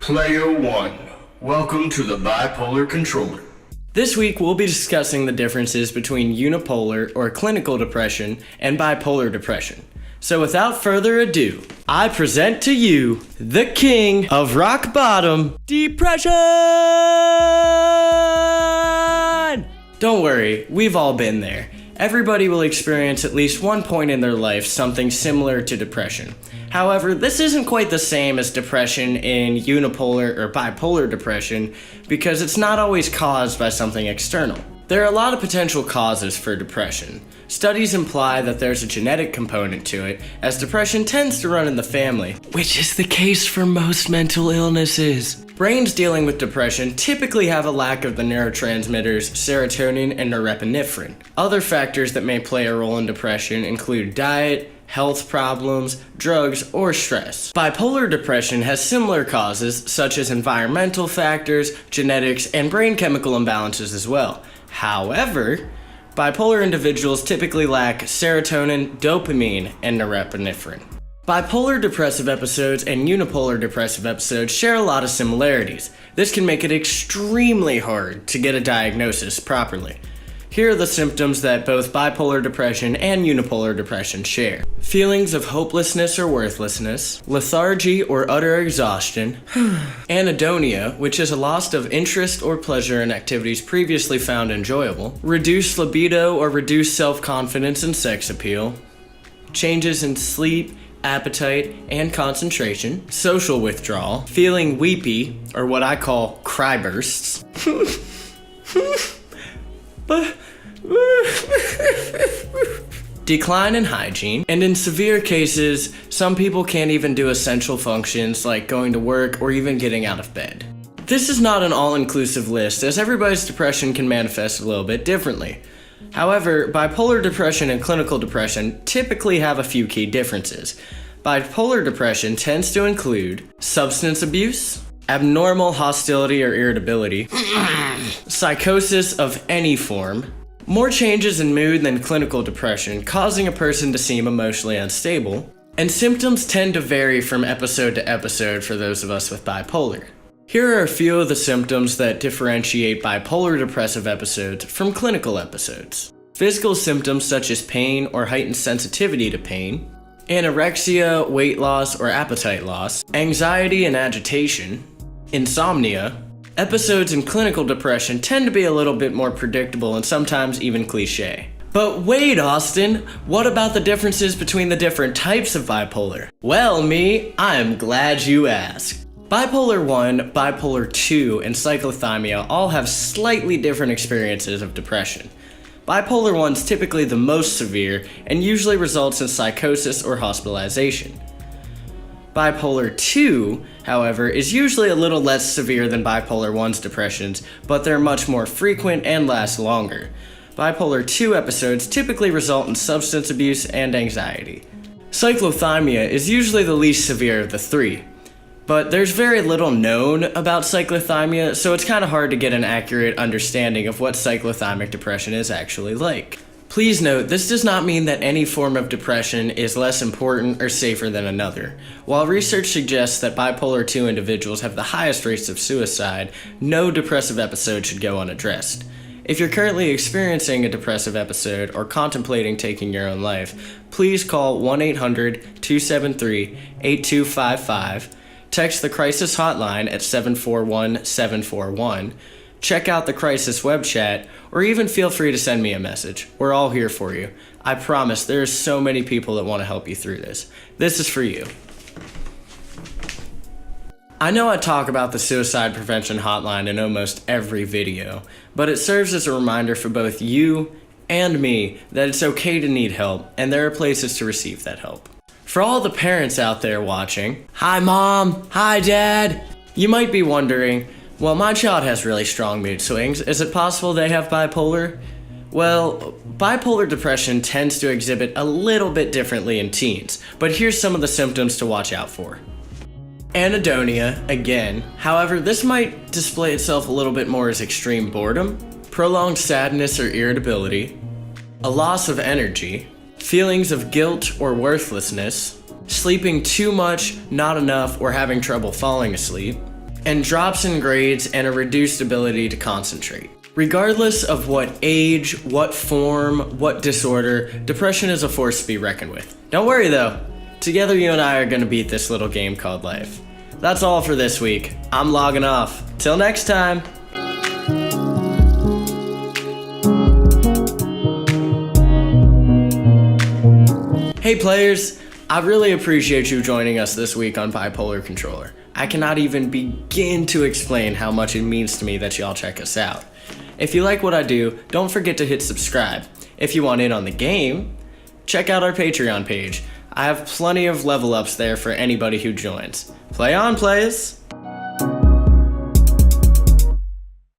Player 1, welcome to the Bipolar Controller. This week we'll be discussing the differences between unipolar or clinical depression and bipolar depression. So without further ado, I present to you the king of rock bottom depression! Don't worry, we've all been there. Everybody will experience at least one point in their life something similar to depression. However, this isn't quite the same as depression in unipolar or bipolar depression because it's not always caused by something external. There are a lot of potential causes for depression. Studies imply that there's a genetic component to it, as depression tends to run in the family, which is the case for most mental illnesses. Brains dealing with depression typically have a lack of the neurotransmitters serotonin and norepinephrine. Other factors that may play a role in depression include diet, health problems, drugs, or stress. Bipolar depression has similar causes such as environmental factors, genetics, and brain chemical imbalances as well. However, bipolar individuals typically lack serotonin, dopamine, and norepinephrine. Bipolar depressive episodes and unipolar depressive episodes share a lot of similarities. This can make it extremely hard to get a diagnosis properly. Here are the symptoms that both bipolar depression and unipolar depression share. Feelings of hopelessness or worthlessness, lethargy or utter exhaustion, anhedonia, which is a loss of interest or pleasure in activities previously found enjoyable, reduced libido or reduced self-confidence and sex appeal, changes in sleep, appetite, and concentration, social withdrawal, feeling weepy, or what I call cry bursts, decline in hygiene, and in severe cases, some people can't even do essential functions like going to work or even getting out of bed. This is not an all-inclusive list, as everybody's depression can manifest a little bit differently. However, bipolar depression and clinical depression typically have a few key differences. Bipolar depression tends to include substance abuse, abnormal hostility or irritability, psychosis of any form, more changes in mood than clinical depression, causing a person to seem emotionally unstable, and symptoms tend to vary from episode to episode for those of us with bipolar. Here are a few of the symptoms that differentiate bipolar depressive episodes from clinical episodes. Physical symptoms such as pain or heightened sensitivity to pain, anorexia, weight loss or appetite loss, anxiety and agitation, insomnia. Episodes in clinical depression tend to be a little bit more predictable and sometimes even cliche. But wait, Austin, what about the differences between the different types of bipolar? Well, I am glad you asked. Bipolar 1, Bipolar 2, and cyclothymia all have slightly different experiences of depression. Bipolar 1 is typically the most severe and usually results in psychosis or hospitalization. Bipolar 2, however, is usually a little less severe than Bipolar 1's depressions, but they're much more frequent and last longer. Bipolar 2 episodes typically result in substance abuse and anxiety. Cyclothymia is usually the least severe of the three, but there's very little known about cyclothymia, so it's kind of hard to get an accurate understanding of what cyclothymic depression is actually like. Please note, this does not mean that any form of depression is less important or safer than another. While research suggests that bipolar 2 individuals have the highest rates of suicide, no depressive episode should go unaddressed. If you're currently experiencing a depressive episode or contemplating taking your own life, please call 1-800-273-8255, text the crisis hotline at 741-741, check out the crisis web chat, or even feel free to send me a message. We're all here for you. I promise there are so many people that want to help you through this. This is for you. I know I talk about the suicide prevention hotline in almost every video, but it serves as a reminder for both you and me that it's okay to need help, and there are places to receive that help. For all the parents out there watching, hi mom, hi dad, you might be wondering, well, my child has really strong mood swings. Is it possible they have bipolar? Well, bipolar depression tends to exhibit a little bit differently in teens, but here's some of the symptoms to watch out for. Anhedonia, again. However, this might display itself a little bit more as extreme boredom, prolonged sadness or irritability, a loss of energy, feelings of guilt or worthlessness, sleeping too much, not enough, or having trouble falling asleep, and drops in grades and a reduced ability to concentrate. Regardless of what age, what form, what disorder, depression is a force to be reckoned with. Don't worry though, together you and I are gonna beat this little game called life. That's all for this week. I'm logging off. Till next time. Hey players, I really appreciate you joining us this week on Bipolar Controller. I cannot even begin to explain how much it means to me that y'all check us out. If you like what I do, don't forget to hit subscribe. If you want in on the game, check out our Patreon page. I have plenty of level ups there for anybody who joins. Play on, players!